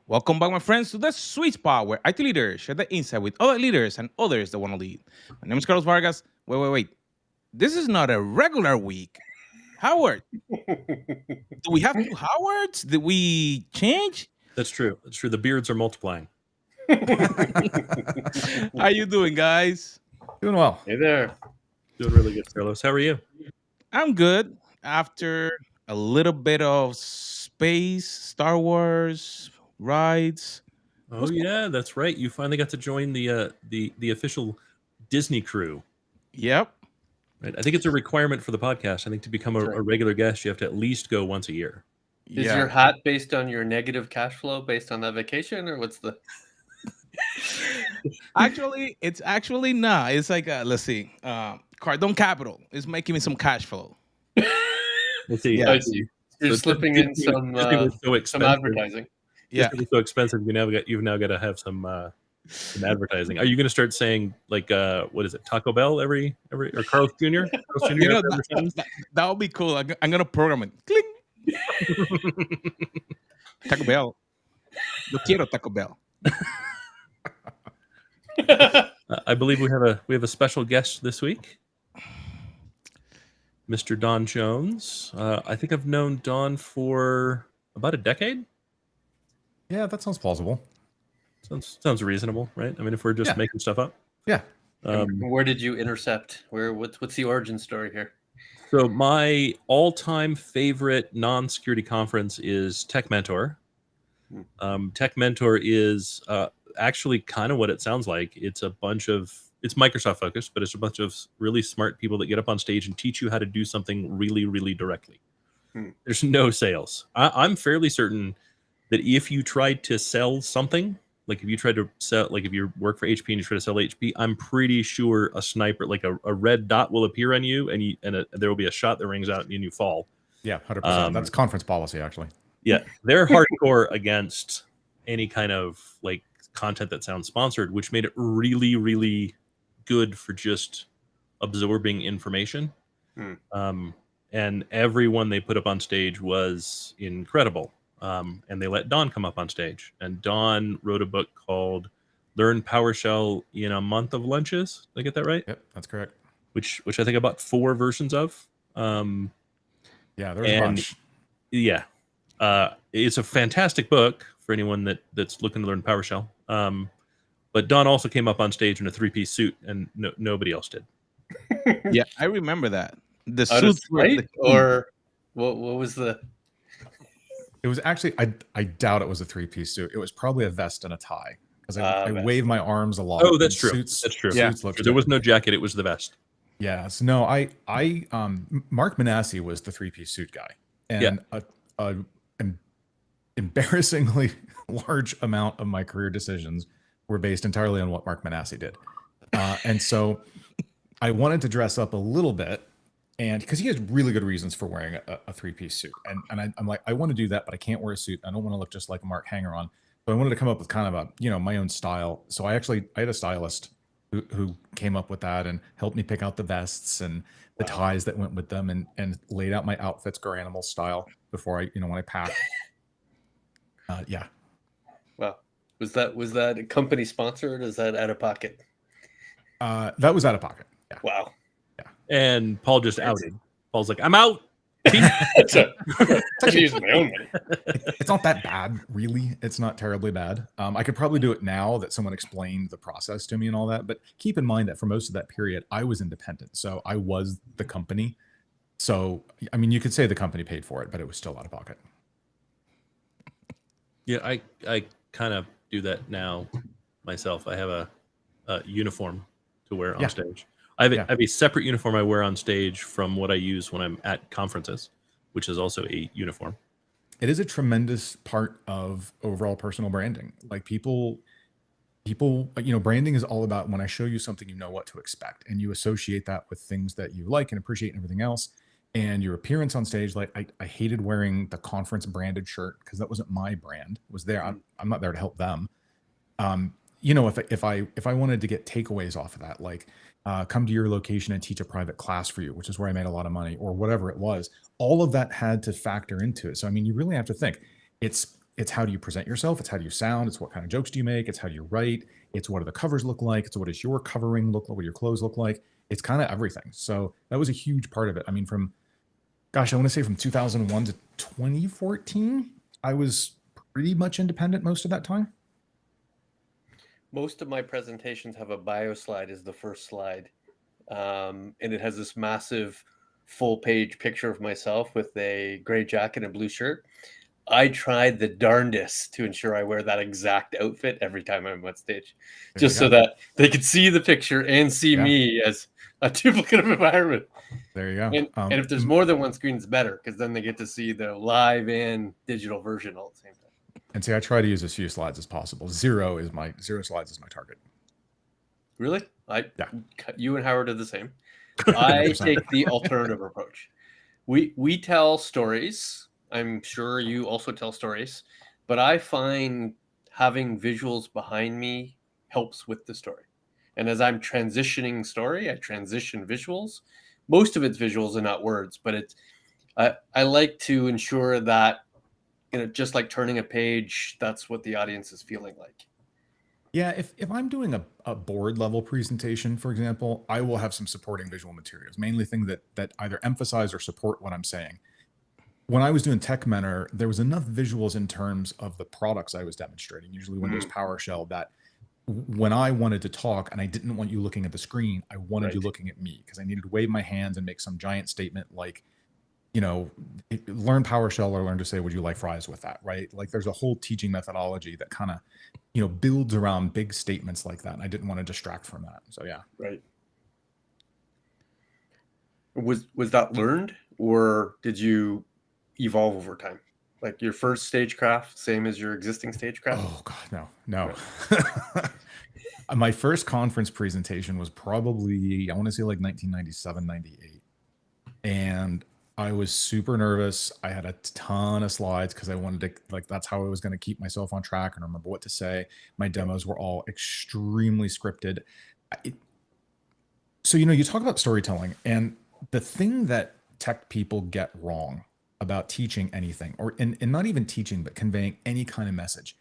Welcome back, my friends, to the sweet spot where IT leaders share the insight with other leaders and others that want to lead. My name is Carlos Vargas. Wait. This is not a regular week. Howard, do we have two Howards? Did we change? That's true. That's true. The beards are multiplying. How you doing, guys? Doing well. Hey there. Doing really good, Carlos. How are you? I'm good. After a little bit of space, Star Wars rides. Oh yeah, that's right. You finally got to join the official Disney crew. Yep. Right? I think it's a requirement for the podcast. I think to become a regular guest, you have to at least go once a year. Is your hat based on your negative cash flow based on that vacation, or what's the? Actually, it's actually not. It's like let's see, Cardone Capital is making me some cash flow. Let's see. I see. You're slipping in some advertising. Yeah, it's so expensive. You've now got to have some advertising. Are you going to start saying like what is it, Taco Bell every or Carl's Jr.? Carl's Jr. That would be cool. I'm gonna program it. Cling. Taco Bell. Yo quiero Taco Bell. I believe we have a special guest this week, Mr. Don Jones. I think I've known Don for about a decade. Yeah, that sounds plausible. Sounds reasonable, right? I mean, if we're just making stuff up. Yeah. Where did you intercept? What's the origin story here? So my all-time favorite non-security conference is Tech Mentor. Tech Mentor is actually kind of what it sounds like. It's Microsoft focused, but it's a bunch of really smart people that get up on stage and teach you how to do something really, really directly. There's no sales. I'm fairly certain that if you tried to sell something, like if you tried to sell, like if you work for HP and you try to sell HP, I'm pretty sure a sniper, like a red dot will appear on you, and there will be a shot that rings out and you fall. Yeah, 100%. That's conference policy, actually. Yeah, they're hardcore against any kind of like content that sounds sponsored, which made it really, really good for just absorbing information. And everyone they put up on stage was incredible. And they let Don come up on stage, and Don wrote a book called "Learn PowerShell in a Month of Lunches." Did I get that right? Yep, that's correct. Which I think I bought 4 versions of. Yeah, there's a bunch. Yeah, it's a fantastic book for anyone that's looking to learn PowerShell. But Don also came up on stage in a 3-piece suit, and nobody else did. Yeah, I remember that. The suits or what was the? It was actually, I doubt it was a 3-piece suit. It was probably a vest and a tie, because I wave my arms a lot. Oh, that's true. That's true. Yeah. There was no jacket. It was the vest. Yes. No, Mark Manassi was the 3-piece suit guy. And an embarrassingly large amount of my career decisions were based entirely on what Mark Manassi did. And so I wanted to dress up a little bit, and because he has really good reasons for wearing a 3-piece suit. And I'm like, I want to do that, but I can't wear a suit. I don't want to look just like a Mark Hanger-on. So I wanted to come up with kind of my own style. So I had a stylist who came up with that and helped me pick out the vests and the ties that went with them, and laid out my outfits Animal style before when I packed. Yeah. Wow. Was that a company sponsored, or is that out of pocket? That was out of pocket. Yeah. Wow. And Paul just outed. Paul's like, I'm out. It's actually using my own money. It's not that bad, really. It's not terribly bad. I could probably do it now that someone explained the process to me and all that. But keep in mind that for most of that period, I was independent. So I was the company. So, I mean, you could say the company paid for it, but it was still out of pocket. Yeah, I kind of do that now myself. I have a uniform to wear on stage. I have a separate uniform I wear on stage from what I use when I'm at conferences, which is also a uniform. It is a tremendous part of overall personal branding. Like people, branding is all about when I show you something, you know what to expect, and you associate that with things that you like and appreciate and everything else. And your appearance on stage, like I hated wearing the conference branded shirt because that wasn't my brand. It was there. I'm not there to help them. If I wanted to get takeaways off of that, like come to your location and teach a private class for you, which is where I made a lot of money, or whatever it was, all of that had to factor into it. So I mean, you really have to think it's it's how do you present yourself? It's how do you sound? It's what kind of jokes do you make? It's how do you write? It's what do the covers look like? It's what does your covering look like? What do your clothes look like? It's kind of everything. So that was a huge part of it. I mean, I want to say from 2001 to 2014, I was pretty much independent most of that time. Most of my presentations have a bio slide as the first slide. And it has this massive full page picture of myself with a gray jacket and blue shirt. I tried the darndest to ensure I wear that exact outfit every time I'm on stage, just so that they could see the picture and see me as a duplicate of environment. There you go. And if there's more than one screen, it's better because then they get to see the live and digital version all at the same time. And see, I try to use as few slides as possible. Zero slides is my target. Really? You and Howard are the same. 100%. I take the alternative approach. We tell stories. I'm sure you also tell stories, but I find having visuals behind me helps with the story. And as I'm transitioning story, I transition visuals. Most of it's visuals and not words, but I like to ensure that, just like turning a page, that's what the audience is feeling like. Yeah, if I'm doing a board level presentation, for example, I will have some supporting visual materials, mainly things that either emphasize or support what I'm saying. When I was doing Tech Mentor, there was enough visuals in terms of the products I was demonstrating, usually Windows PowerShell, that when I wanted to talk and I didn't want you looking at the screen, I wanted you looking at me because I needed to wave my hands and make some giant statement like, learn PowerShell or learn to say, would you like fries with that, right? Like there's a whole teaching methodology that kind of, builds around big statements like that. And I didn't want to distract from that. So yeah. Right. Was that learned or did you evolve over time? Like your first stagecraft, same as your existing stagecraft? Oh God, no. Right. My first conference presentation was probably, I want to say like 1997, 98. And I was super nervous. I had a ton of slides because I wanted to, that's how I was going to keep myself on track and remember what to say. My demos were all extremely scripted. So, you talk about storytelling, and the thing that tech people get wrong about teaching anything, and not even teaching, but conveying any kind of message,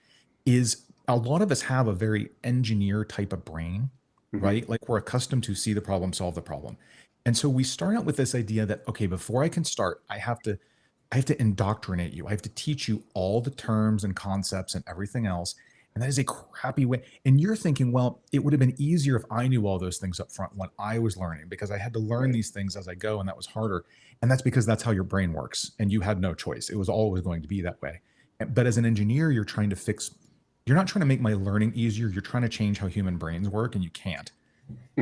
is a lot of us have a very engineer type of brain, right? Like we're accustomed to see the problem, solve the problem. And so we start out with this idea that, okay, before I can start, I have to indoctrinate you. I have to teach you all the terms and concepts and everything else. And that is a crappy way. And you're thinking, well, it would have been easier if I knew all those things up front when I was learning, because I had to learn these things as I go, and that was harder. And that's because that's how your brain works. And you had no choice. It was always going to be that way. But as an engineer, you're trying to you're not trying to make my learning easier. You're trying to change how human brains work, and you can't.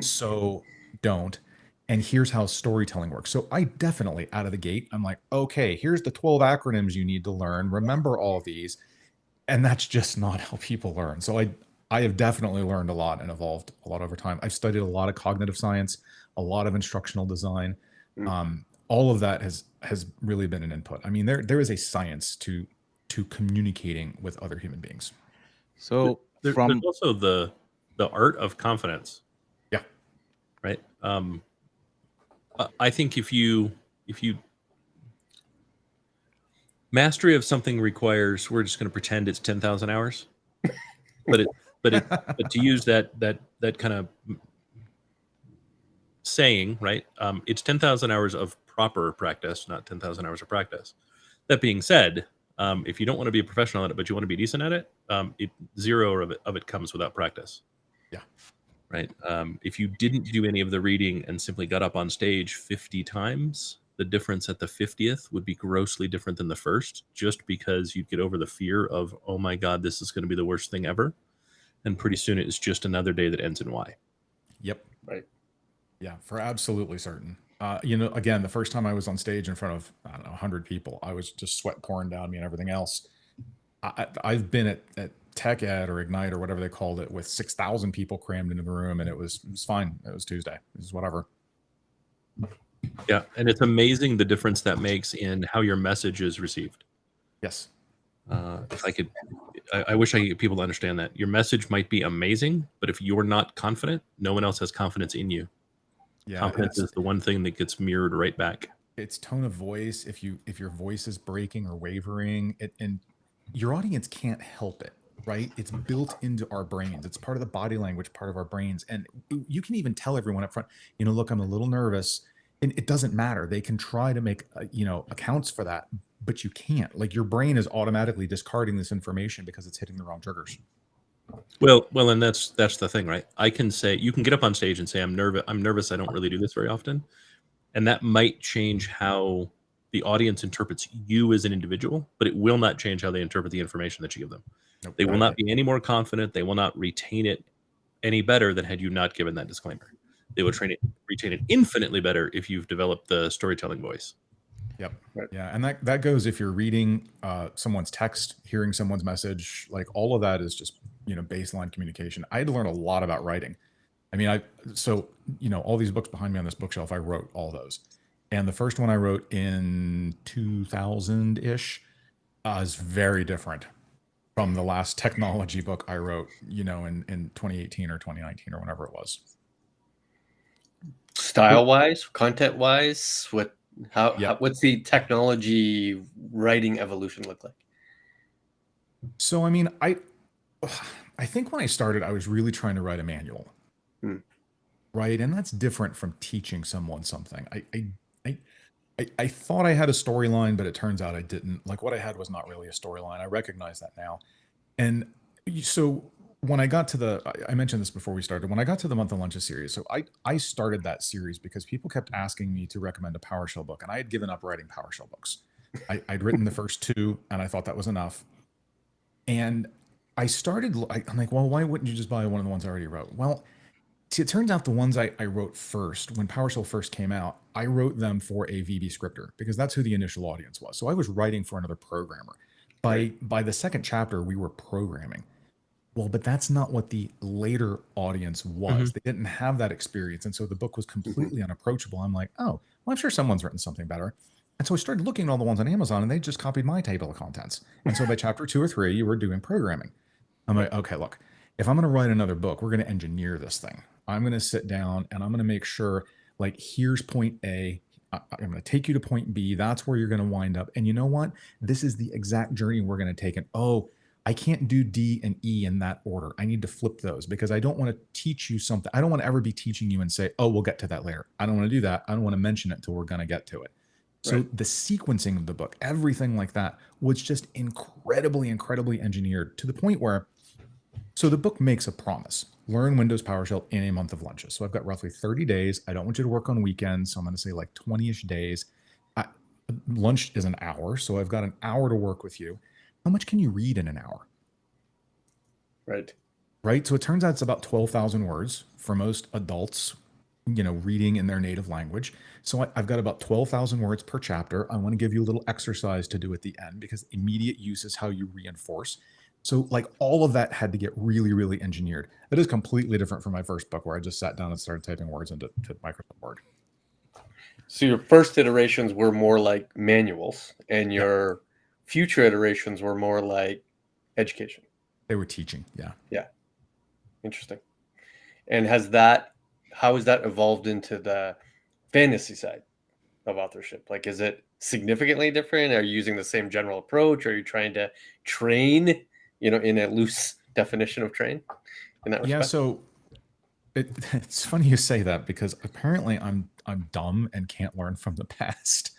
So don't. And here's how storytelling works. So I definitely, out of the gate, I'm like, okay, here's the 12 acronyms you need to learn. Remember all these. And that's just not how people learn. So I have definitely learned a lot and evolved a lot over time. I've studied a lot of cognitive science, a lot of instructional design. All of that has really been an input. I mean, there is a science to communicating with other human beings. So there's also the art of confidence. Yeah. Right. I think if you mastery of something requires, we're just going to pretend it's 10,000 hours, but to use that kind of saying, right? It's 10,000 hours of proper practice, not 10,000 hours of practice. That being said, if you don't want to be a professional at it, but you want to be decent at it, zero of it comes without practice. Yeah. Right. If you didn't do any of the reading and simply got up on stage 50 times, the difference at the 50th would be grossly different than the first, just because you'd get over the fear of, oh my God, this is going to be the worst thing ever. And pretty soon it's just another day that ends in Y. Yep. Right. Yeah, for absolutely certain. Again, the first time I was on stage in front of, 100 people, I was just sweat pouring down me and everything else. I've been at Tech Ed or Ignite or whatever they called it with 6,000 people crammed into the room, and it was fine. It was Tuesday. It was whatever. Yeah, and it's amazing the difference that makes in how your message is received. Yes. If I could, I wish I could get people to understand that your message might be amazing, but if you're not confident, no one else has confidence in you. Yeah, confidence is the one thing that gets mirrored right back. It's tone of voice. If your voice is breaking or wavering, and your audience can't help it, right? It's built into our brains. It's part of the body language, part of our brains. And you can even tell everyone up front, look, I'm a little nervous. And it doesn't matter. They can try to make, accounts for that, but you can't. Like, your brain is automatically discarding this information because it's hitting the wrong triggers. Well, and that's the thing, right? I can say, you can get up on stage and say, I'm nervous. I don't really do this very often. And that might change how the audience interprets you as an individual, but it will not change how they interpret the information that you give them. Nope. They will not be any more confident. They will not retain it any better than had you not given that disclaimer. They will retain it infinitely better if you've developed the storytelling voice. Yep. Right. Yeah. And that goes if you're reading someone's text, hearing someone's message, like all of that is just, baseline communication. I had to learn a lot about writing. I mean, all these books behind me on this bookshelf, I wrote all those. And the first one I wrote in 2000-ish is very different from the last technology book I wrote, in 2018 or 2019 or whenever it was. Style-wise, content-wise, what's the technology writing evolution look like? So, I mean, I think when I started, I was really trying to write a manual, right? And that's different from teaching someone something. I thought I had a storyline, but it turns out I didn't. Like, what I had was not really a storyline. I recognize that now. And so when I got to I mentioned this before we started, when I got to the Month of Lunches series, so I started that series because people kept asking me to recommend a PowerShell book, and I had given up writing PowerShell books. I'd written the first two, and I thought that was enough. And I'm like, well, why wouldn't you just buy one of the ones I already wrote? Well, see, it turns out the ones I wrote first, when PowerShell first came out, I wrote them for a VB scripter because that's who the initial audience was. So I was writing for another programmer. By the second chapter, we were programming. Well, but that's not what the later audience was. They didn't have that experience. And so the book was completely unapproachable. I'm like, oh, well, I'm sure someone's written something better. And so I started looking at all the ones on Amazon, and they just copied my table of contents. And so by chapter 2 or 3, you were doing programming. I'm like, okay, look, if I'm going to write another book, we're going to engineer this thing. I'm going to sit down and I'm going to make sure, like, here's point A. I'm going to take you to point B. That's where you're going to wind up. And you know what? This is the exact journey we're going to take. And I can't do D and E in that order. I need to flip those because I don't want to teach you something. I don't want to ever be teaching you and say, oh, we'll get to that later. I don't want to do that. I don't want to mention it until we're going to get to it. So the sequencing of the book, everything like that was just incredibly, incredibly engineered to the point where, so the book makes a promise. Learn Windows PowerShell in a month of lunches. So I've got roughly 30 days. I don't want you to work on weekends. So I'm going to say like 20-ish days. Lunch is an hour. So I've got an hour to work with you. How much can you read in an hour? Right. So it turns out it's about 12,000 words for most adults, reading in their native language. So I've got about 12,000 words per chapter. I want to give you a little exercise to do at the end because immediate use is how you reinforce. So like all of that had to get really, really engineered. That is completely different from my first book where I just sat down and started typing words into Microsoft Word. So your first iterations were more like manuals and your future iterations were more like education. They were teaching. Yeah. Yeah. Interesting. And how has that evolved into the fantasy side of authorship? Like, is it significantly different? Are you using the same general approach? Are you trying to train, in a loose definition of train in that respect? Yeah. So it's funny you say that because apparently I'm dumb and can't learn from the past.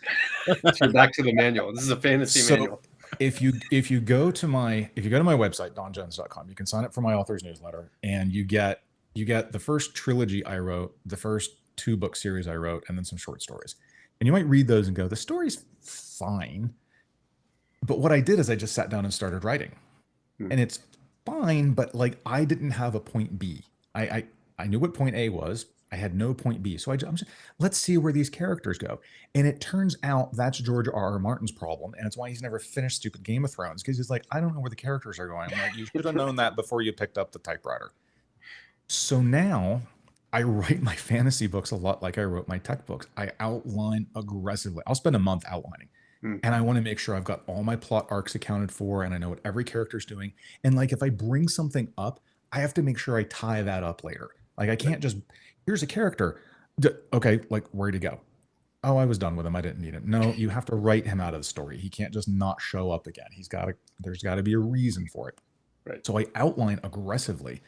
So you're back to the manual. This is a fantasy manual. If you go to my website, donjones.com, you can sign up for my author's newsletter and you get the first trilogy I wrote, the first 2-book series I wrote, and then some short stories. And you might read those and go, the story's fine. But what I did is I just sat down and started writing. And it's fine, but like I didn't have a point B. I knew what point A was. I had no point B. So I'm just, let's see where these characters go. And it turns out that's George R.R. Martin's problem. And it's why he's never finished stupid Game of Thrones, because he's like, I don't know where the characters are going. I'm like, you should have known that before you picked up the typewriter. So now I write my fantasy books a lot like I wrote my tech books. I outline aggressively. I'll spend a month outlining. And I want to make sure I've got all my plot arcs accounted for and I know what every character's doing. And like, if I bring something up, I have to make sure I tie that up later. Like I can't just, here's a character. Okay, like where'd he go? oh, I was done with him. I didn't need him. No, you have to write him out of the story. He can't just not show up again. There's got to be a reason for it. Right. So I outline aggressively.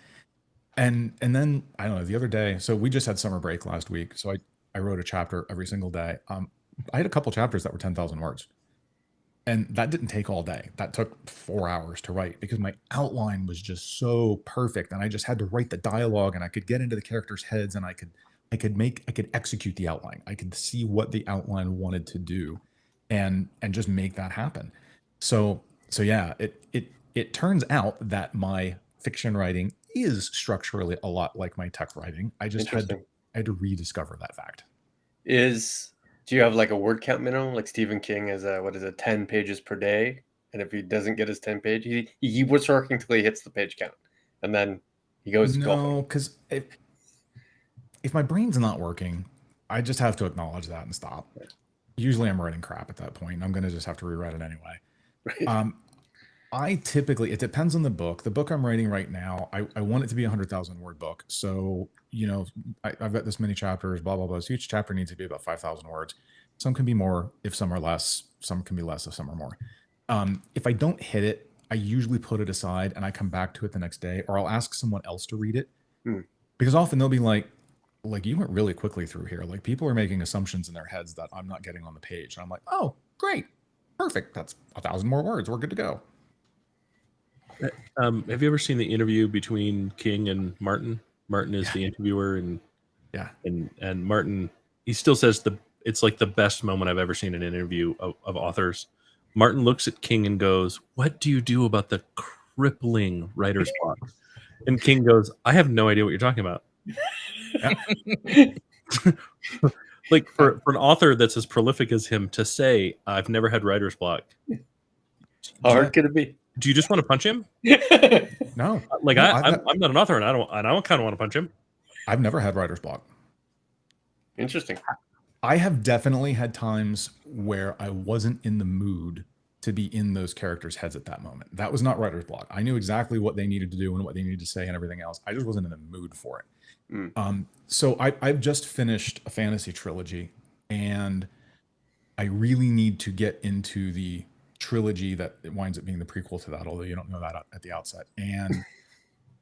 And then I don't know, the other day, so we just had summer break last week. So I wrote a chapter every single day. I had a couple chapters that were 10,000 words. And that didn't take all day. That took 4 hours to write because my outline was just so perfect. And I just had to write the dialogue, and I could get into the characters' heads, and I could execute the outline. I could see what the outline wanted to do and just make that happen. So yeah, it turns out that my fiction writing is structurally a lot like my tech writing. I just had to rediscover that fact. Do you have like a word count minimum? Like Stephen King is 10 pages per day, and if he doesn't get his 10 page, he was working till he hits the page count, and then he goes golfing. No, because if my brain's not working, I just have to acknowledge that and stop. Yeah. Usually I'm writing crap at that point. I'm going to just have to rewrite it anyway. Right. It depends on the book. The book I'm writing right now, I want it to be 100,000 word book. So, I've got this many chapters, blah, blah, blah. So each chapter needs to be about 5,000 words. Some can be more if some are less. Some can be less if some are more. If I don't hit it, I usually put it aside and I come back to it the next day, or I'll ask someone else to read it. Because often they'll be like, you went really quickly through here. Like, people are making assumptions in their heads that I'm not getting on the page. And I'm like, oh, great. Perfect. That's 1,000 more words. We're good to go. Have you ever seen the interview between King and Martin? Martin is the interviewer, and Martin, he still says it's like the best moment I've ever seen in an interview of authors. Martin looks at King and goes, "What do you do about the crippling writer's block?" And King goes, "I have no idea what you're talking about." Like for an author that's as prolific as him to say, "I've never had writer's block." How hard could it be? Do you just want to punch him? No. Like, no, I'm not an author, and I don't kind of want to punch him. I've never had writer's block. Interesting. I have definitely had times where I wasn't in the mood to be in those characters' heads at that moment. That was not writer's block. I knew exactly what they needed to do and what they needed to say and everything else. I just wasn't in the mood for it. So I've just finished a fantasy trilogy, and I really need to get into the trilogy that it winds up being the prequel to that, although you don't know that at the outset. And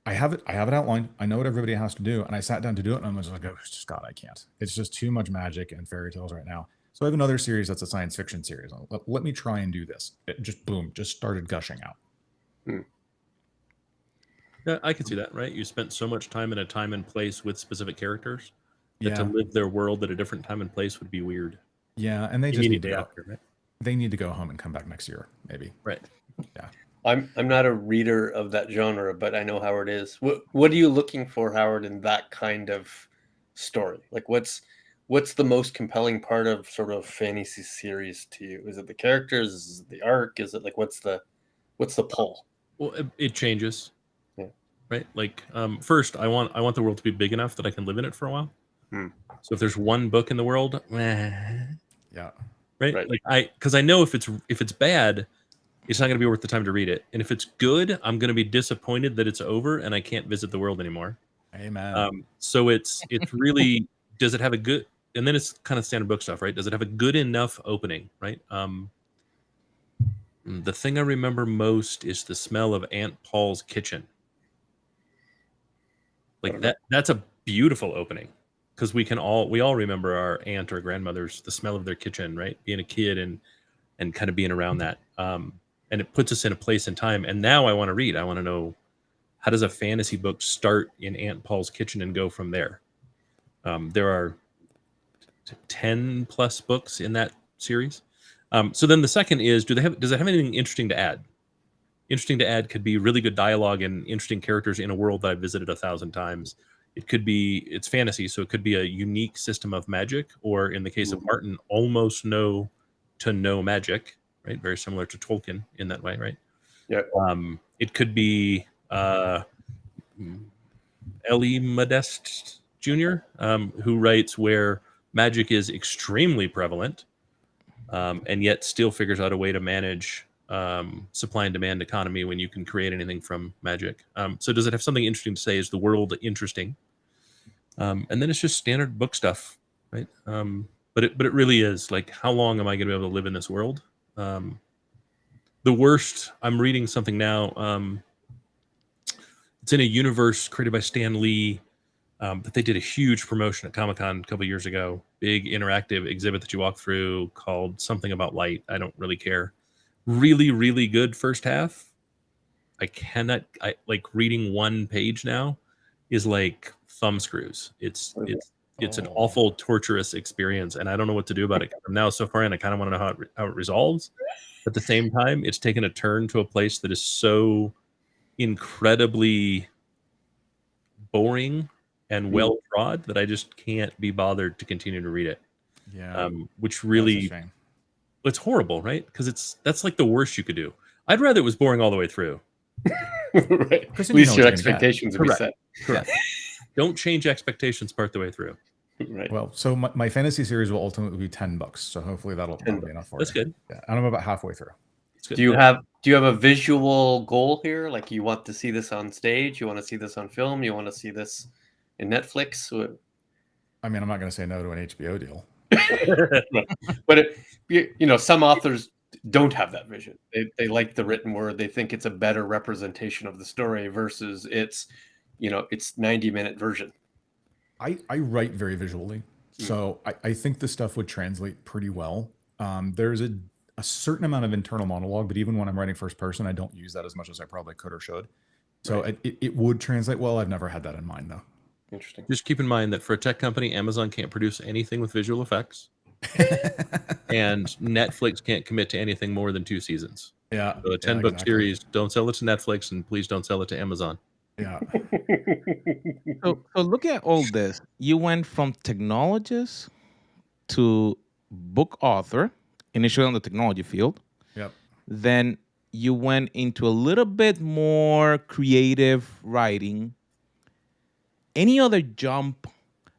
I have it outlined. I know what everybody has to do, and I sat down to do it, and I was like, oh, God, I can't. It's just too much magic and fairy tales right now. So I have another series that's a science fiction series. Let me try and do this. It just started gushing out. Yeah, I can see that, right? You spent so much time in a time and place with specific characters that Yeah. to live their world at a different time and place would be weird. Yeah, and they You just need need a to day go. after, right? They need to go home and come back next year, maybe. Right. Yeah. I'm not a reader of that genre, but I know Howard is. What are you looking for, Howard, in that kind of story? Like, what's the most compelling part of sort of fantasy series to you? Is it the characters? Is it the arc? Is it like what's the pull? Well, it changes. Yeah. Right. Like, first, I want the world to be big enough that I can live in it for a while. So if there's one book in the world, Yeah. right? Like because I know if it's bad, it's not going to be worth the time to read it. And if it's good, I'm going to be disappointed that it's over and I can't visit the world anymore. Amen. So it's really, does it have a good, and then it's kind of standard book stuff, right? Does it have a good enough opening, right? The thing I remember most is the smell of Aunt Paul's kitchen. Like that's a beautiful opening, because we all remember our aunt or grandmother's, the smell of their kitchen, right? Being a kid and kind of being around that. And it puts us in a place and time. And now I want to read. I want to know, how does a fantasy book start in Aunt Paul's kitchen and go from there? There are 10 plus books in that series. So then the second is, does it have anything interesting to add? Interesting to add could be really good dialogue and interesting characters in a world that I've visited 1,000 times. It could be, it's fantasy, so it could be a unique system of magic, or in the case of Martin, almost no to no magic, right? Very similar to Tolkien in that way, right? Yeah. It could be Ellie Modeste Jr., who writes where magic is extremely prevalent, and yet still figures out a way to manage supply and demand economy when you can create anything from magic. So does it have something interesting to say? Is the world interesting? And then it's just standard book stuff, right? but it really is like, how long am I going to be able to live in this world? The worst. I'm reading something now. It's in a universe created by Stan Lee. But they did a huge promotion at Comic-Con a couple years ago. Big interactive exhibit that you walk through called something about light. I don't really care. Really, really good first half. I like reading one page now is like thumb screws. It's an awful, torturous experience, and I don't know what to do about it. I'm now so far in, I kind of want to know how it resolves. At the same time, it's taken a turn to a place that is so incredibly boring and well trod that I just can't be bothered to continue to read it. Yeah. Which really, it's horrible, right? Because that's like the worst you could do. I'd rather it was boring all the way through. Right. At least your expectations would be set. Correct. Don't change expectations part the way through. Right. Well, so my fantasy series will ultimately be $10. So hopefully that'll be enough for That's you. good. Yeah, I'm about halfway through. Do you have a visual goal here? Like, you want to see this on stage? You want to see this on film? You want to see this in Netflix? I mean, I'm not going to say no to an HBO deal. But some authors don't have that vision. They like the written word. They think it's a better representation of the story versus its 90-minute version. I write very visually, so I think this stuff would translate pretty well. There's a certain amount of internal monologue, but even when I'm writing first person, I don't use that as much as I probably could or should. So right. it would translate well. I've never had that in mind, though. Interesting. Just keep in mind that for a tech company, Amazon can't produce anything with visual effects. And Netflix can't commit to anything more than 2 seasons. Yeah. So a 10-book series, don't sell it to Netflix, and please don't sell it to Amazon. Yeah. So looking at all this, you went from technologist to book author, initially on the technology field. Yep. Then you went into a little bit more creative writing. Any other jump?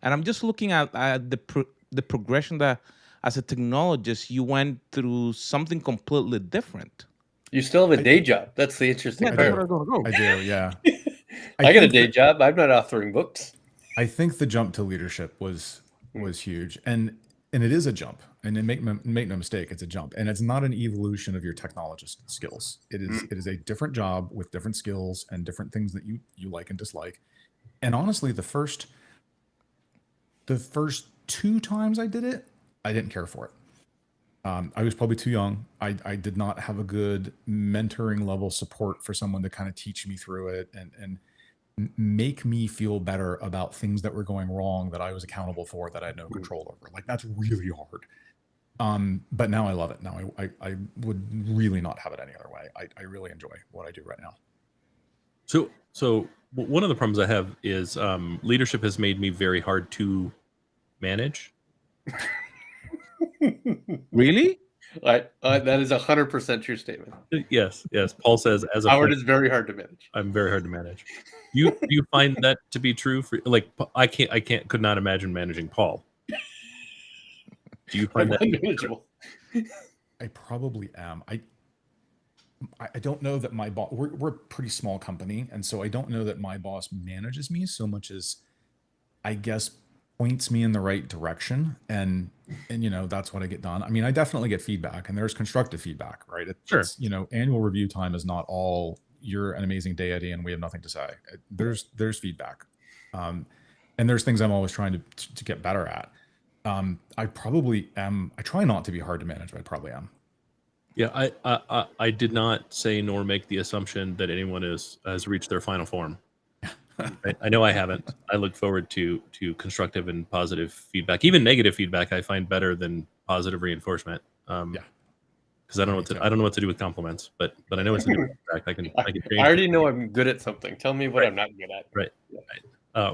And I'm just looking at the progression that, as a technologist, you went through something completely different. You still have a day job. That's the interesting part. I do, yeah. I got a day job. I'm not authoring books. I think the jump to leadership was huge, and it is a jump. And make no mistake, it's a jump, and it's not an evolution of your technologist skills. It is a different job with different skills and different things that you like and dislike. And honestly, the first 2 times I did it, I didn't care for it. I was probably too young. I did not have a good mentoring level support for someone to kind of teach me through it and make me feel better about things that were going wrong that I was accountable for, that I had no control over. Like, that's really hard. But now I love it. Now I would really not have it any other way. I really enjoy what I do right now. So one of the problems I have is leadership has made me very hard to manage. Really? That is 100% true statement. Yes. Paul says, as a Howard is very hard to manage. I'm very hard to manage. You find that to be true for, like, I could not imagine managing Paul. Do you find that unmanageable? I probably am. I don't know that my boss. We're a pretty small company, and so I don't know that my boss manages me so much as, I guess, points me in the right direction, and that's what I get done. I mean, I definitely get feedback, and there's constructive feedback, right? Sure. It's, annual review time is not all you're an amazing deity and we have nothing to say. There's feedback, and there's things I'm always trying to get better at. I probably am. I try not to be hard to manage, but I probably am. Yeah, I did not say nor make the assumption that anyone has reached their final form. I know I haven't. I look forward to constructive and positive feedback. Even negative feedback I find better than positive reinforcement. Because I don't know what to do with compliments, but I know it's a good feedback. I can change. I already know I'm good at something. Tell me what I'm not good at. Right.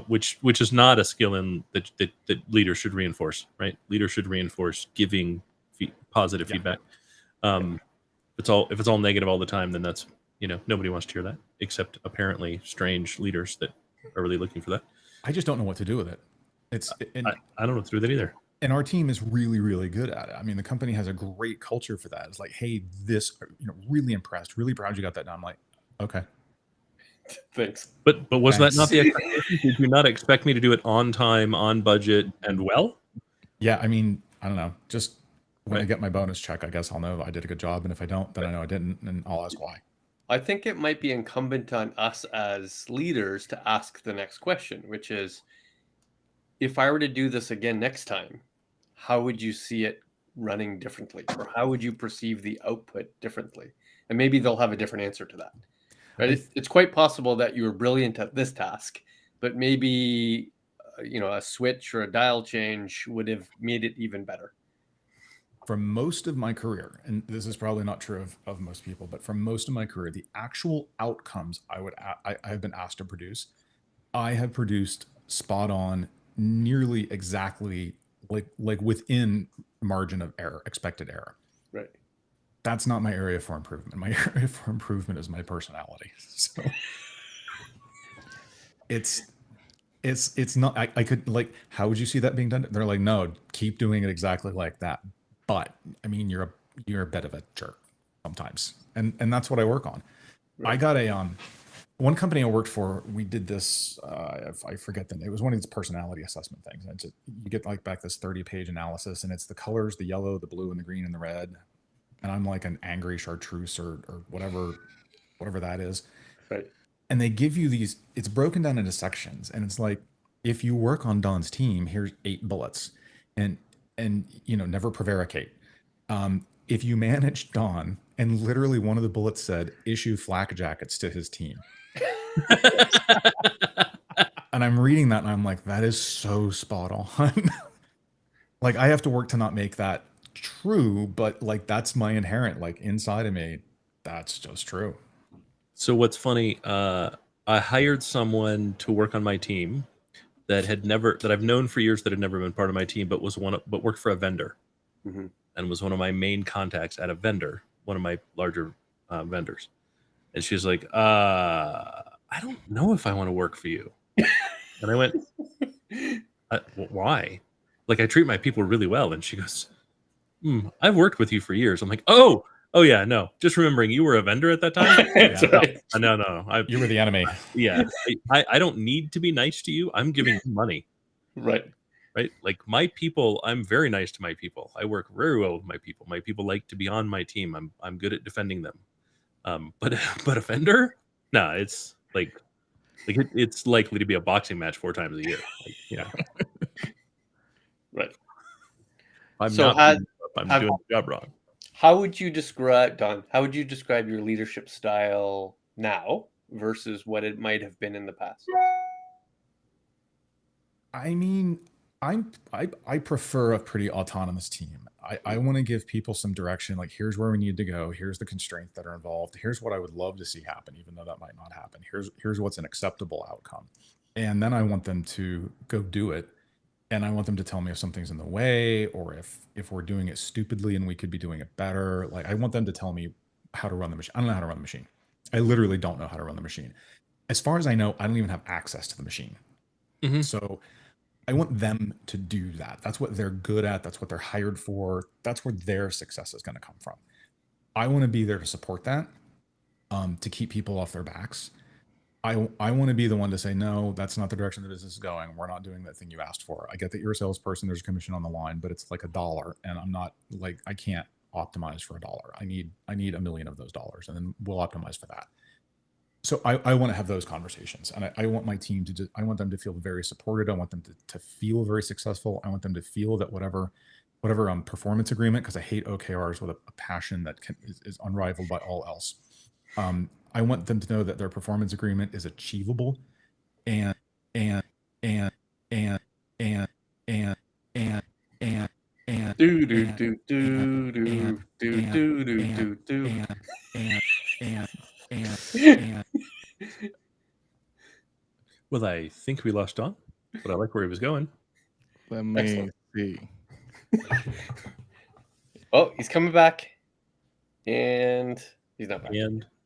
Which is not a skill in that leaders should reinforce. Right. Leaders should reinforce giving positive feedback. If it's all negative all the time, then that's, nobody wants to hear that, except apparently strange leaders that are really looking for that. I just don't know what to do with it. I don't know what to do with it either. And our team is really, really good at it. I mean, the company has a great culture for that. It's like, hey, really impressed, really proud you got that done. I'm like, okay. Thanks. But was that not the expectation? Did you not expect me to do it on time, on budget, and well? Yeah, I mean, I don't know. Just when I Right. get my bonus check, I guess I'll know I did a good job. And if I don't, then I know I didn't, and I'll ask why. I think it might be incumbent on us as leaders to ask the next question, which is, if I were to do this again next time, how would you see it running differently? Or how would you perceive the output differently? And maybe they'll have a different answer to that. Right? It's quite possible that you were brilliant at this task, but maybe a switch or a dial change would have made it even better. For most of my career, and this is probably not true of most people, but for most of my career, the actual outcomes I've been asked to produce, I have produced spot on, nearly exactly like within margin of error, expected error. Right. That's not my area for improvement. My area for improvement is my personality. So it's not. I could, like, how would you see that being done? They're like, no, keep doing it exactly like that. But I mean, you're a bit of a jerk sometimes, and that's what I work on. Right. I got a one company I worked for. We did this. I forget the name. It was one of these personality assessment things. And you get like back this 30-page analysis, and it's the colors: the yellow, the blue, and the green, and the red. And I'm like an angry chartreuse or whatever that is. Right. And they give you these. It's broken down into sections, and it's like, if you work on Don's team, here's 8 bullets, and never prevaricate. If you manage Don, and literally one of the bullets said, issue flak jackets to his team. And I'm reading that and I'm like, that is so spot on. Like, I have to work to not make that true, but like, that's my inherent, like, inside of me, that's just true. So what's funny, I hired someone to work on my team that I've known for years, that had never been part of my team, but worked for a vendor. Mhm. And was one of my main contacts at a vendor, one of my larger vendors. And she's like, I don't know if I want to work for you. And I went, why? Like, I treat my people really well. And she goes, I've worked with you for years. I'm like, oh yeah, no. Just remembering you were a vendor at that time. That's right. No. You were the enemy. Yeah. I don't need to be nice to you. I'm giving you money. Right. Right? Like, my people, I'm very nice to my people. I work very well with my people. My people like to be on my team. I'm good at defending them. But a vendor? No, it's like it's likely to be a boxing match 4 times a year. Like, Yeah. Right. I'm So doing the job wrong. How would you describe, Don? How would you describe your leadership style now versus what it might have been in the past? I mean, I prefer a pretty autonomous team. I want to give people some direction. Like, here's where we need to go. Here's the constraints that are involved. Here's what I would love to see happen, even though that might not happen. Here's what's an acceptable outcome. And then I want them to go do it. And I want them to tell me if something's in the way, or if we're doing it stupidly and we could be doing it better. Like, I want them to tell me how to run the machine. I don't know how to run the machine. I literally don't know how to run the machine. As far as I know, I don't even have access to the machine. Mhm. So I want them to do that. That's what they're good at. That's what they're hired for. That's where their success is going to come from. I want to be there to support that, to keep people off their backs. I want to be the one to say, no, that's not the direction the business is going. We're not doing that thing you asked for. I get that you're a salesperson. There's a commission on the line, but it's like $1, and I'm not, like, I can't optimize for $1. I need $1 million of those dollars, and then we'll optimize for that. So I want to have those conversations, and I want my team to I want them to feel very supported. I want them to feel very successful. I want them to feel that whatever performance agreement, because I hate OKRs with a passion that is unrivaled by all else. I want them to know that their performance agreement is achievable, and Well, I think we lost Don, but I like where he was going. Let me Excellent. see. Oh, he's coming back, and he's not back. And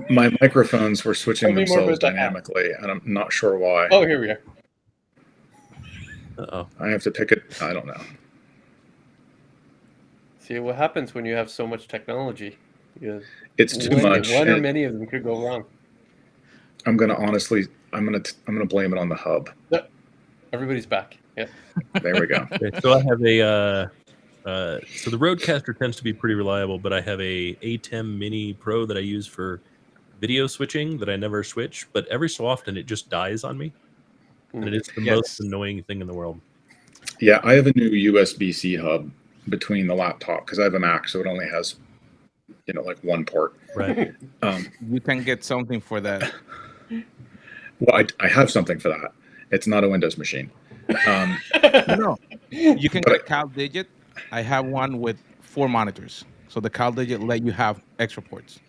My microphones were switching Tell me more themselves about that. dynamically, and I'm not sure why. Oh, here we are. Uh-oh. I have to pick it. I don't know. See what happens when you have so much technology. It's too much. One or many of them could go wrong. I'm going to honestly I'm gonna blame it on the hub. Everybody's back. Yeah. There we go. Okay, so I have a so the Rodecaster tends to be pretty reliable, but I have a ATEM Mini Pro that I use for video switching that I never switch, but every so often it just dies on me, and it is the Yes. most annoying thing in the world. Yeah, I have a new USB-C hub between the laptop because I have a Mac, so it only has, like one port. Right. You can get something for that. Well, I have something for that. It's not a Windows machine. No, you can get a Cal Digit. I have one with 4 monitors, so the Cal Digit let you have extra ports.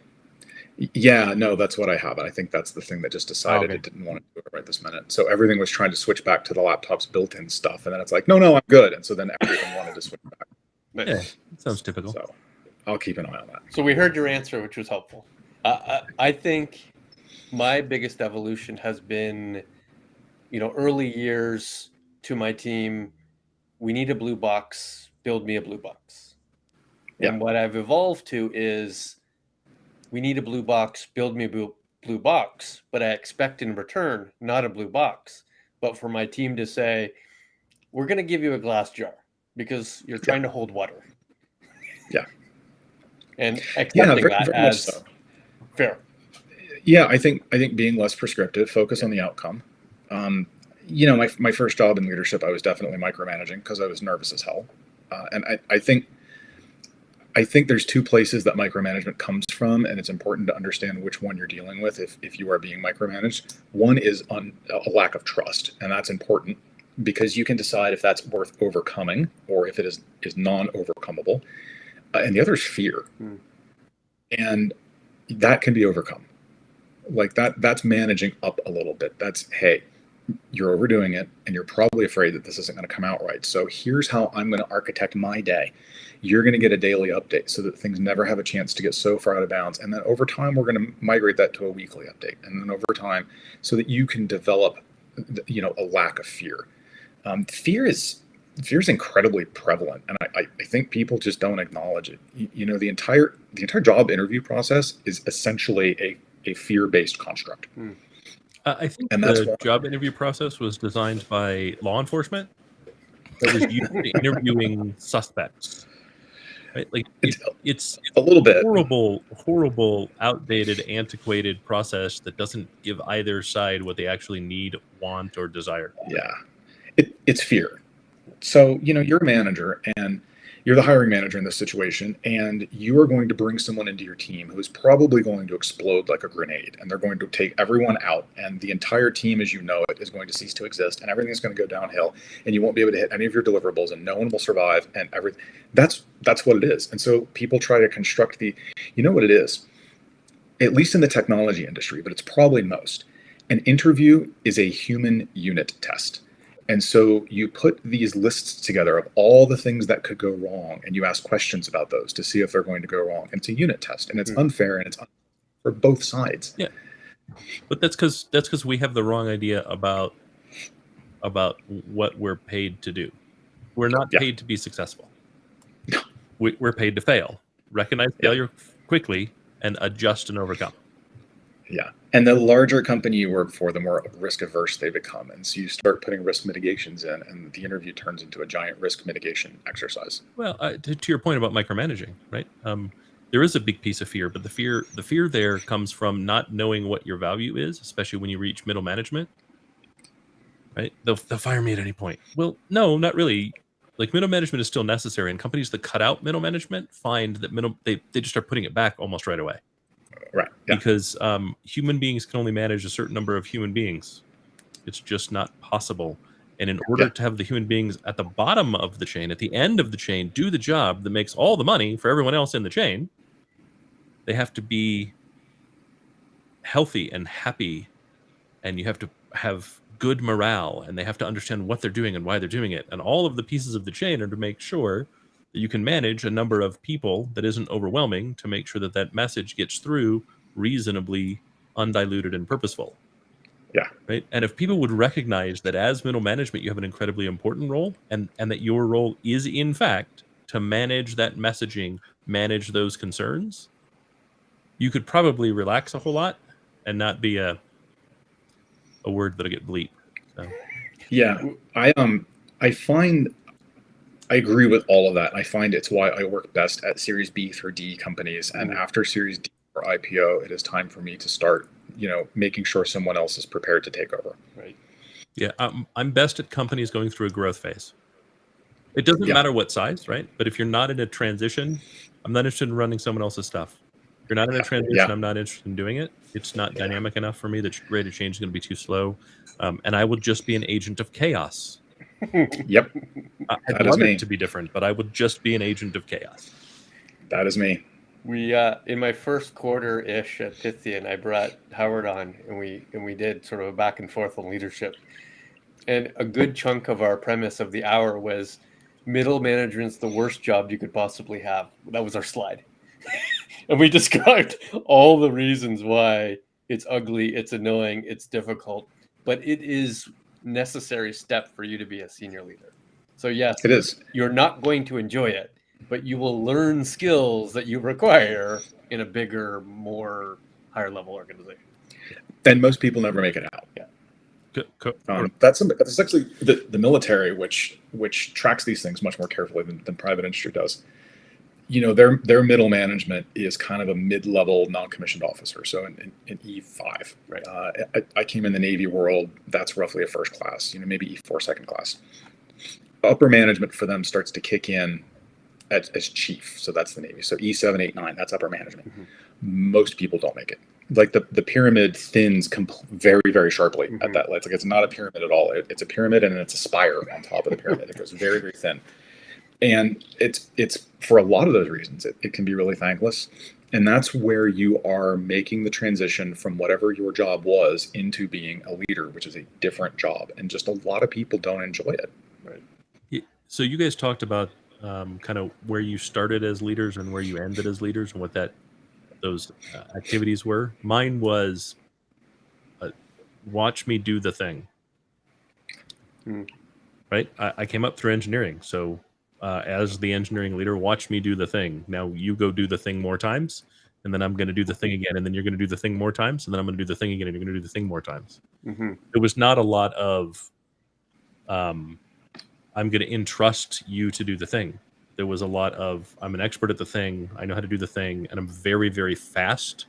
Yeah, no, that's what I have. I think that's the thing that just decided Okay. it didn't want to do it right this minute. So everything was trying to switch back to the laptop's built-in stuff, and then it's like, no, I'm good. And so then everything wanted to switch back. But, Yeah, that sounds typical. So I'll keep an eye on that. So we heard your answer, which was helpful. I think my biggest evolution has been, early years to my team. We need a blue box. Build me a blue box. Yeah. And what I've evolved to is, we need a blue box. Build me a blue box. But I expect in return not a blue box, but for my team to say, we're going to give you a glass jar because you're trying to hold water. Yeah. And Yeah, accepting very, that very much as so. fair. Yeah, I think being less prescriptive, focus on the outcome. My first job in leadership, I was definitely micromanaging because I was nervous as hell. And I think there's 2 places that micromanagement comes from, and it's important to understand which one you're dealing with if you are being micromanaged. One is on a lack of trust, and that's important because you can decide if that's worth overcoming or if it is non-overcomable. And the other is fear. And that can be overcome. Like that's managing up a little bit. That's, hey, you're overdoing it and you're probably afraid that this isn't going to come out right. So here's how I'm going to architect my day. You're going to get a daily update so that things never have a chance to get so far out of bounds. And then over time, we're going to migrate that to a weekly update. And then over time, so that you can develop, a lack of fear. Fear is incredibly prevalent. And I think people just don't acknowledge it. The entire job interview process is essentially a fear-based construct. I think And that's the why- job interview process was designed by law enforcement that was used to interviewing suspects. Right? Like it's a little bit horrible, outdated, antiquated process that doesn't give either side what they actually need, want, or desire. Yeah, it's fear. So you're a manager and you're the hiring manager in this situation, and you are going to bring someone into your team who is probably going to explode like a grenade, and they're going to take everyone out, and the entire team as you know it is going to cease to exist, and everything's going to go downhill, and you won't be able to hit any of your deliverables, and no one will survive, and everything. That's what it is. And so people try to construct what it is, at least in the technology industry, but it's probably most. An interview is a human unit test. And so you put these lists together of all the things that could go wrong, and you ask questions about those to see if they're going to go wrong. And it's a unit test, and it's unfair, and it's for both sides. Yeah, but that's because we have the wrong idea about what we're paid to do. We're not paid to be successful. We're paid to fail, recognize failure quickly, and adjust and overcome. Yeah. And the larger company you work for, the more risk averse they become. And so you start putting risk mitigations in, and the interview turns into a giant risk mitigation exercise. Well, to your point about micromanaging, right? There is a big piece of fear, but the fear there comes from not knowing what your value is, especially when you reach middle management. Right? They'll fire me at any point. Well, no, not really. Like, middle management is still necessary, and companies that cut out middle management find that they just start putting it back almost right away. Right. Yeah. Because human beings can only manage a certain number of human beings. It's just not possible. And in order to have the human beings at the bottom of the chain, at the end of the chain, do the job that makes all the money for everyone else in the chain, they have to be healthy and happy, and you have to have good morale, and they have to understand what they're doing and why they're doing it. And all of the pieces of the chain are to make sure that you can manage a number of people that isn't overwhelming, to make sure that that message gets through reasonably undiluted and purposeful. Yeah. Right. And if people would recognize that as middle management, you have an incredibly important role, and that your role is in fact to manage that messaging, manage those concerns, you could probably relax a whole lot and not be a a word that'll get bleeped. So. Yeah, I find I agree with all of that. I find it's why I work best at Series B through D companies, and after Series D or IPO, it is time for me to start, making sure someone else is prepared to take over. Right. Yeah, I'm best at companies going through a growth phase. It doesn't matter what size, right? But if you're not in a transition, I'm not interested in running someone else's stuff. If you're not in a transition, I'm not interested in doing it. It's not dynamic enough for me. The rate of change is going to be too slow. And I will just be an agent of chaos. Yep. I'd love it to be different, but I would just be an agent of chaos. That is me. We in my first quarter-ish at Pythian, I brought Howard on, and we did sort of a back and forth on leadership. And a good chunk of our premise of the hour was middle management's the worst job you could possibly have. That was our slide. And we described all the reasons why it's ugly, it's annoying, it's difficult, but it is necessary step for you to be a senior leader. So yes, it is. You're not going to enjoy it, but you will learn skills that you require in a bigger, more higher level organization. And most people never make it out. Yeah. That's actually the military, which tracks these things much more carefully than private industry does. Their middle management is kind of a mid-level non-commissioned officer, so in E5. Right. I came in the Navy world. That's roughly a first class. Maybe E4 second class. Upper management for them starts to kick in as chief. So that's the Navy. So E7, 8, 9. That's upper management. Mm-hmm. Most people don't make it. Like the pyramid thins very, very sharply at that. It's not a pyramid at all. It's a pyramid and it's a spire on top of the pyramid. It goes very, very thin. And it's for a lot of those reasons, it can be really thankless. And that's where you are making the transition from whatever your job was into being a leader, which is a different job. And just a lot of people don't enjoy it. Right. So you guys talked about kind of where you started as leaders and where you ended as leaders and what those activities were. Mine was watch me do the thing. Right? I came up through engineering. So as the engineering leader, watch me do the thing. Now you go do the thing more times, and then I'm going to do the thing again, and then you're going to do the thing more times, and then I'm going to do the thing again, and you're going to do the thing more times. It was not a lot of I'm going to entrust you to do the thing. There was a lot of I'm an expert at the thing. I know how to do the thing, and I'm very, very fast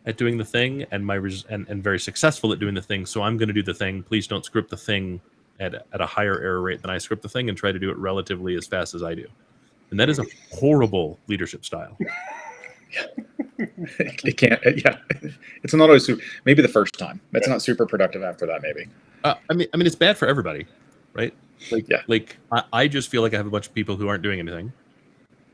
at doing the thing, and and very successful at doing the thing. So I'm going to do the thing. Please don't script the thing at a higher error rate than I script the thing, and try to do it relatively as fast as I do. And that is a horrible leadership style. It can't. Yeah, it's not always super. Maybe the first time. It's not super productive after that. Maybe. I mean, it's bad for everybody, right? I just feel like I have a bunch of people who aren't doing anything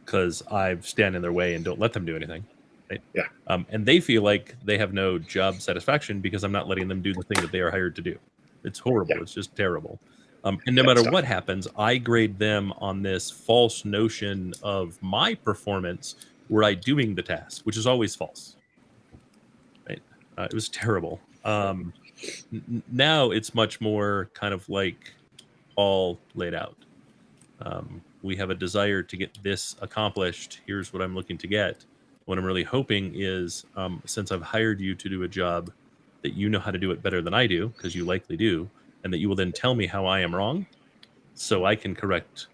because I stand in their way and don't let them do anything. Right? Yeah. And they feel like they have no job satisfaction because I'm not letting them do the thing that they are hired to do. It's horrible. Yeah. It's just terrible. And no matter what happens, I grade them on this false notion of my performance were I doing the task, which is always false. Right? It was terrible. Now it's much more kind of like all laid out. We have a desire to get this accomplished. Here's what I'm looking to get. What I'm really hoping is, since I've hired you to do a job, that you know how to do it better than I do, because you likely do, and that you will then tell me how I am wrong, so I can correct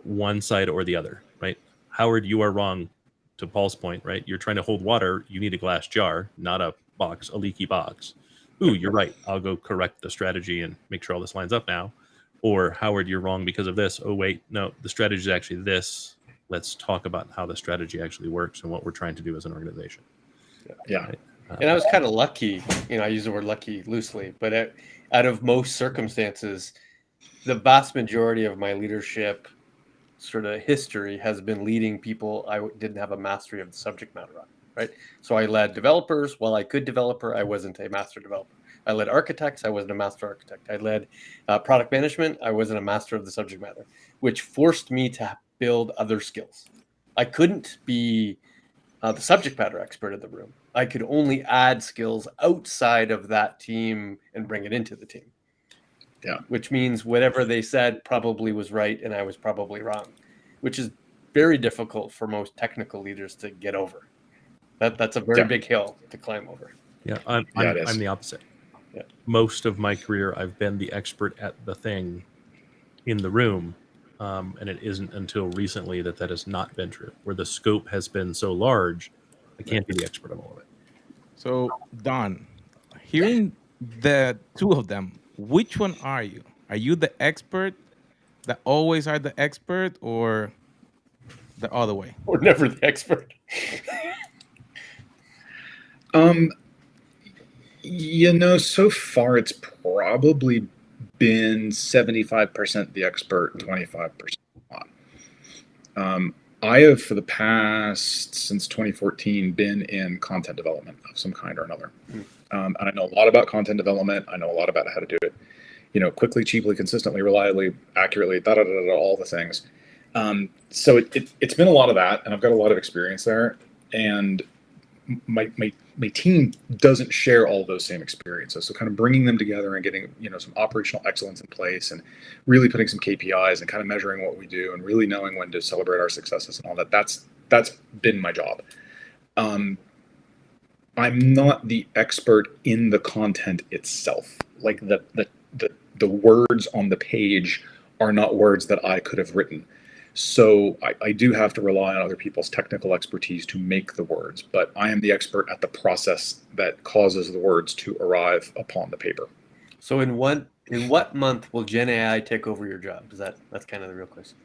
one side or the other, right? Howard, you are wrong, to Paul's point, right? You're trying to hold water. You need a glass jar, not a box, a leaky box. Ooh, you're right. I'll go correct the strategy and make sure all this lines up now. Or Howard, you're wrong because of this. Oh, wait, no, the strategy is actually this. Let's talk about how the strategy actually works and what we're trying to do as an organization. Yeah. Right? And I was kind of lucky, I use the word lucky loosely, but out of most circumstances, the vast majority of my leadership sort of history has been leading people I didn't have a mastery of the subject matter on, right? So I led developers. While I could developer, I wasn't a master developer. I led architects. I wasn't a master architect. I led product management. I wasn't a master of the subject matter, which forced me to build other skills. I couldn't be the subject matter expert in the room. I could only add skills outside of that team and bring it into the team. Yeah. Which means whatever they said probably was right and I was probably wrong, which is very difficult for most technical leaders to get over. That's a very big hill to climb over. Yeah, I'm the opposite. most of my career, I've been the expert at the thing in the room. And it isn't until recently that has not been true, where the scope has been so large, I can't be the expert on all of it. So, Don, hearing the two of them, which one are you? Are you the expert that always are the expert, or the other way? We're never the expert. So far it's probably been 75% the expert, 25% not. I have, for the past, since 2014, been in content development of some kind or another. And I know a lot about content development. I know a lot about how to do it, quickly, cheaply, consistently, reliably, accurately, all the things. So it's been a lot of that, and I've got a lot of experience there. And my team doesn't share all those same experiences. So kind of bringing them together and getting, some operational excellence in place, and really putting some KPIs and kind of measuring what we do and really knowing when to celebrate our successes and all that. That's been my job. I'm not the expert in the content itself. Like the words on the page are not words that I could have written. So I do have to rely on other people's technical expertise to make the words, but I am the expert at the process that causes the words to arrive upon the paper. So in what month will Gen AI take over your job? That's kind of the real question.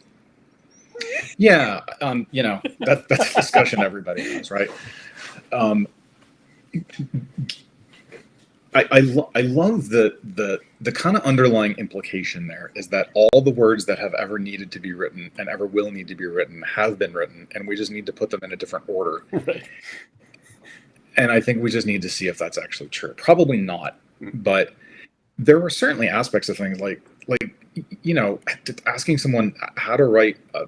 Yeah, that's a discussion everybody has, right? I love the kind of underlying implication there is that all the words that have ever needed to be written and ever will need to be written have been written, and we just need to put them in a different order. Right. And I think we just need to see if that's actually true. Probably not, but there are certainly aspects of things like asking someone how to write a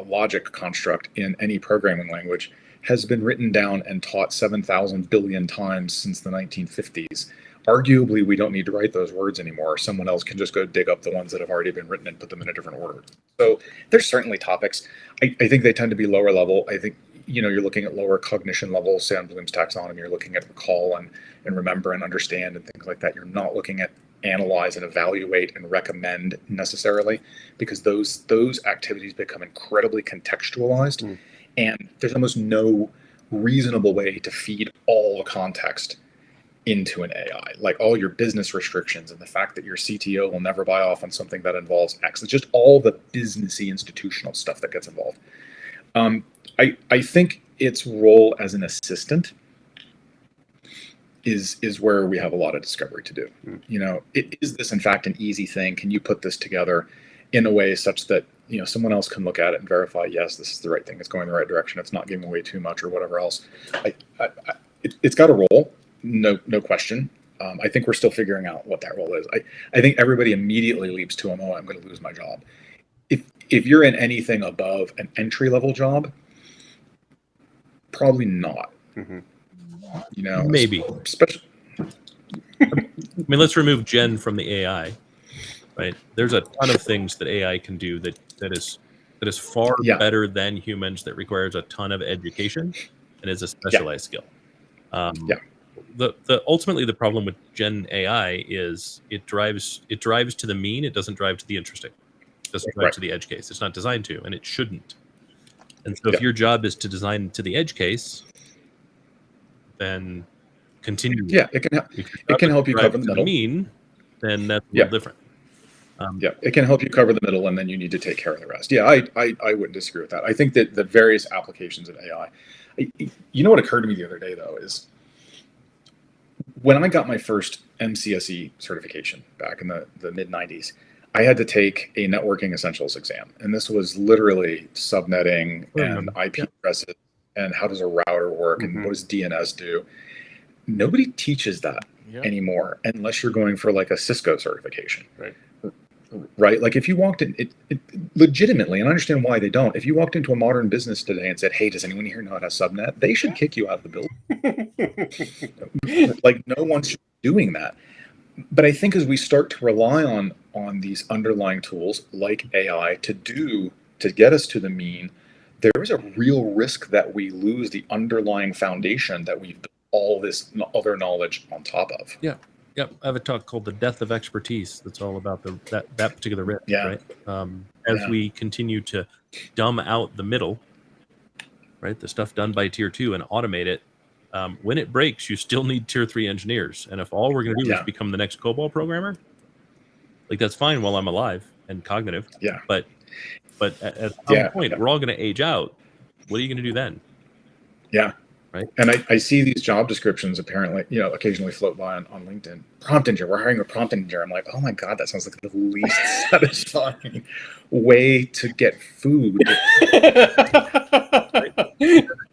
logic construct in any programming language has been written down and taught 7,000 billion times since the 1950s. Arguably, we don't need to write those words anymore. Someone else can just go dig up the ones that have already been written and put them in a different order. So there's certainly topics. I think they tend to be lower level. I think, you're looking at lower cognition levels, say on Bloom's taxonomy, you're looking at recall and remember and understand and things like that. You're not looking at analyze and evaluate and recommend necessarily, because those activities become incredibly contextualized. And there's almost no reasonable way to feed all the context into an AI, like all your business restrictions and the fact that your CTO will never buy off on something that involves X. It's just all the businessy institutional stuff that gets involved. I think its role as an assistant is where we have a lot of discovery to do. Is this in fact an easy thing? Can you put this together in a way such that someone else can look at it and verify, yes, this is the right thing, it's going the right direction, it's not giving away too much or whatever else. It's got a role, no question. I think we're still figuring out what that role is. I think everybody immediately leaps to, oh, I'm going to lose my job. If you're in anything above an entry level job, probably not. Maybe. Especially. Let's remove Jen from the AI. Right, there's a ton of things that AI can do that is far better than humans, that requires a ton of education and is a specialized skill. The ultimately the problem with Gen AI is it drives to the mean. It doesn't drive to the interesting. It doesn't drive to the edge case. It's not designed to, and it shouldn't. And so if your job is to design to the edge case, then continue. Yeah, it can help you cover the middle. Mean, then that's a little different. It can help you cover the middle, and then you need to take care of the rest. Yeah, I wouldn't disagree with that. I think that the various applications of AI, what occurred to me the other day, though, is when I got my first MCSE certification back in the mid-90s, I had to take a networking essentials exam. And this was literally subnetting and IP addresses and how does a router work and what does DNS do. Nobody teaches that anymore unless you're going for like a Cisco certification. Right? Like if you walked in, it legitimately, and I understand why they don't, if you walked into a modern business today and said, hey, does anyone here know how to subnet? They should kick you out of the building. Like no one's doing that. But I think as we start to rely on these underlying tools like AI to get us to the mean, there is a real risk that we lose the underlying foundation that we've built all this other knowledge on top of. Yeah. Yep, I have a talk called "The Death of Expertise." That's all about that particular risk, Yeah. right? As Yeah. we continue to dumb out the middle, right, the stuff done by tier 2 and automate it, when it breaks, you still need tier 3 engineers. And if all we're going to do is Yeah. become the next COBOL programmer, like that's fine while I'm alive and cognitive. Yeah. But at some Yeah. point, Yeah. we're all going to age out. What are you going to do then? Yeah. Right. And I see these job descriptions apparently, occasionally float by on LinkedIn. Prompt engineer. We're hiring a prompt engineer. I'm like, oh my God, that sounds like the least satisfying way to get food.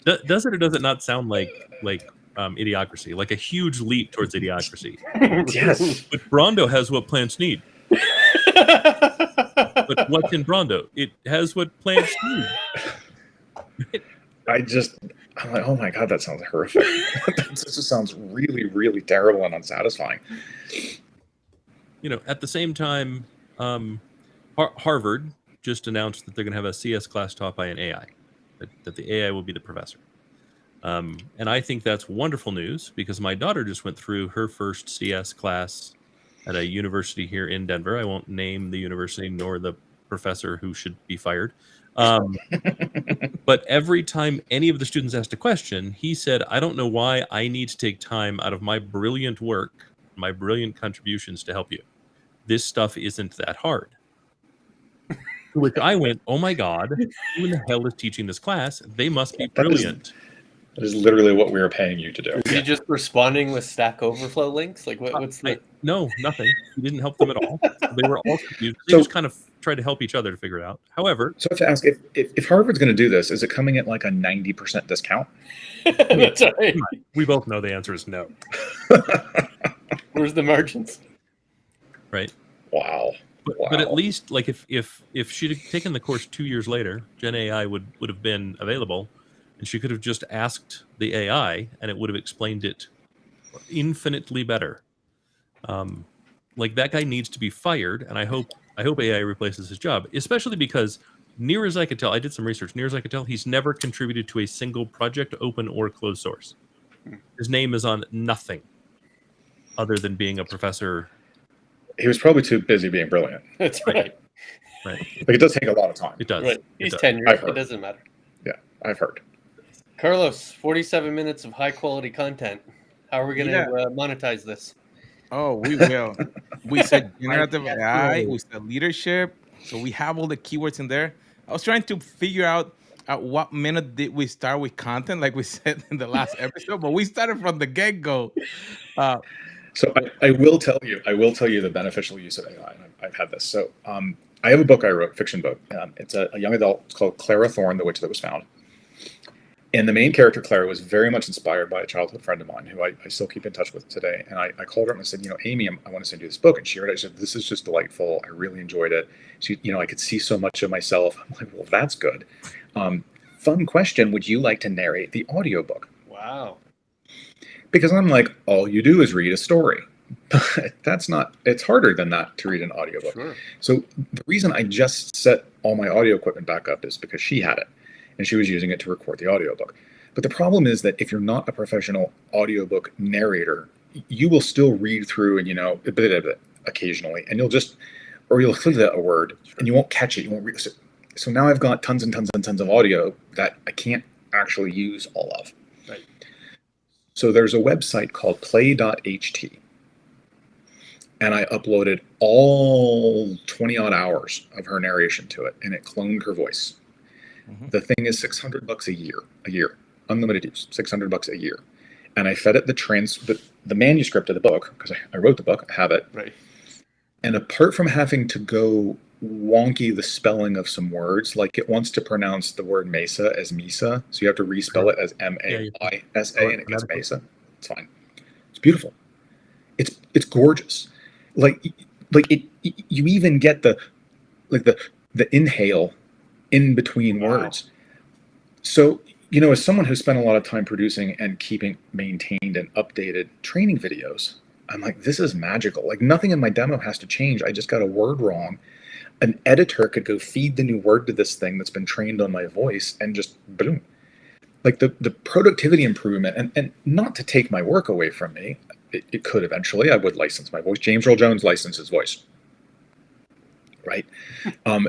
Does it or does it not sound like idiocracy, like a huge leap towards idiocracy? Yes. But Brondo has what plants need. But what's in Brondo? It has what plants need. I'm like, oh my God, that sounds horrific. That just sounds really, really terrible and unsatisfying. At the same time, Harvard just announced that they're going to have a CS class taught by an AI, that the AI will be the professor. And I think that's wonderful news because my daughter just went through her first CS class at a university here in Denver. I won't name the university nor the professor who should be fired. But every time any of the students asked a question, he said, I don't know why I need to take time out of my brilliant work, my brilliant contributions to help you. This stuff isn't that hard. To which I went, oh my God, who in the hell is teaching this class? They must be brilliant. That is literally what we were paying you to do. Is he just responding with Stack Overflow links? Like what's the? No, nothing. He didn't help them at all. They were all confused. They So- just kind of tried to help each other to figure it out. However, So I have to ask, if Harvard's going to do this, is it coming at like a 90% discount? That's right. we both know the answer is no, Where's the margins? right? Wow. But at least, like, if she'd have taken the course 2 years later, Gen AI would have been available, and she could have just asked the AI, and it would have explained it infinitely better. Like, that guy needs to be fired, and I hope AI replaces his job, especially because, near as I could tell, I did some research. Near as I could tell, he's never contributed to a single project, open or closed source. His name is on nothing other than being a professor. He was probably too busy being brilliant. That's right. Right. Like, it does take a lot of time. It does. Right. It He's does. tenured. I've heard. It doesn't matter. Yeah, I've heard. Carlos, 47 minutes of high quality content. How are we going to monetize this? Oh, we will. We said generative AI. We said leadership. So we have all the keywords in there. I was trying to figure out at what minute did we start with content, like we said in the last episode, but we started from the get-go. So I will tell you the beneficial use of AI. And I've had this. So I have a book I wrote, fiction book. It's a young adult. It's called Clara Thorne, The Witch That Was Found. And the main character, Clara, was very much inspired by a childhood friend of mine who I still keep in touch with today. And I called her up and I said, Amy, I want to send you this book. And she read it. She said, this is just delightful. I really enjoyed it. She, I could see so much of myself. I'm like, well, that's good. Fun question. Would you like to narrate the audiobook? Wow. Because I'm like, all you do is read a story. But it's harder than that to read an audiobook. Sure. So the reason I just set all my audio equipment back up is because she had it and she was using it to record the audiobook. But the problem is that if you're not a professional audiobook narrator, you will still read through and, a bit of it occasionally, and you'll click a word and you won't catch it. You won't read it. So now I've got tons and tons and tons of audio that I can't actually use all of. Right. So there's a website called play.ht. And I uploaded all 20 odd hours of her narration to it, and it cloned her voice. Mm-hmm. The thing is $600 a year, unlimited use, $600 a year. And I fed it the manuscript of the book, because I wrote the book, I have it. Right. And apart from having to go wonky the spelling of some words, like it wants to pronounce the word mesa as Mesa, so you have to respell it as M-A-I-S-A, and it gets Mesa. It's fine. It's beautiful. It's gorgeous. Like it, you even get the inhale in between words. So, as someone who spent a lot of time producing and keeping maintained and updated training videos, I'm like, this is magical. Like, nothing in my demo has to change. I just got a word wrong. An editor could go feed the new word to this thing that's been trained on my voice and just boom. Like the productivity improvement, and not to take my work away from me, it could eventually. I would license my voice. James Earl Jones licensed his voice. Right.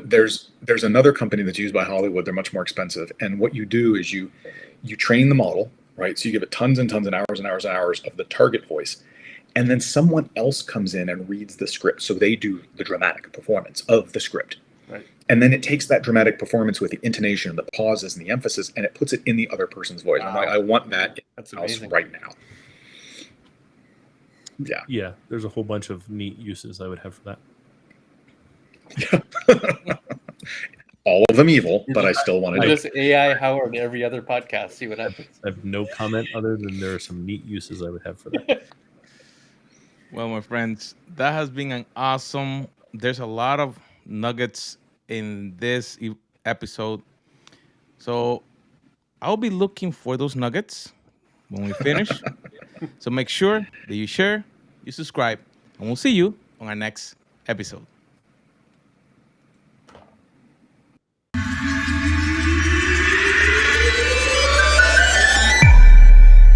There's another company that's used by Hollywood. They're much more expensive. And what you do is you train the model, right? So you give it tons and tons and hours and hours and hours of the target voice. And then someone else comes in and reads the script. So they do the dramatic performance of the script. Right. And then it takes that dramatic performance with the intonation, the pauses, and the emphasis, and it puts it in the other person's voice. Wow. I'm like, I want that in That's the house amazing. right now. Yeah. Yeah, there's a whole bunch of neat uses I would have for that. All of them evil, but I still want to do it. Just AI Howard every other podcast. See what happens. I have no comment other than there are some neat uses I would have for that. Well, my friends, that has been an awesome. There's a lot of nuggets in this episode. So I'll be looking for those nuggets when we finish. So make sure that you share, you subscribe, and we'll see you on our next episode.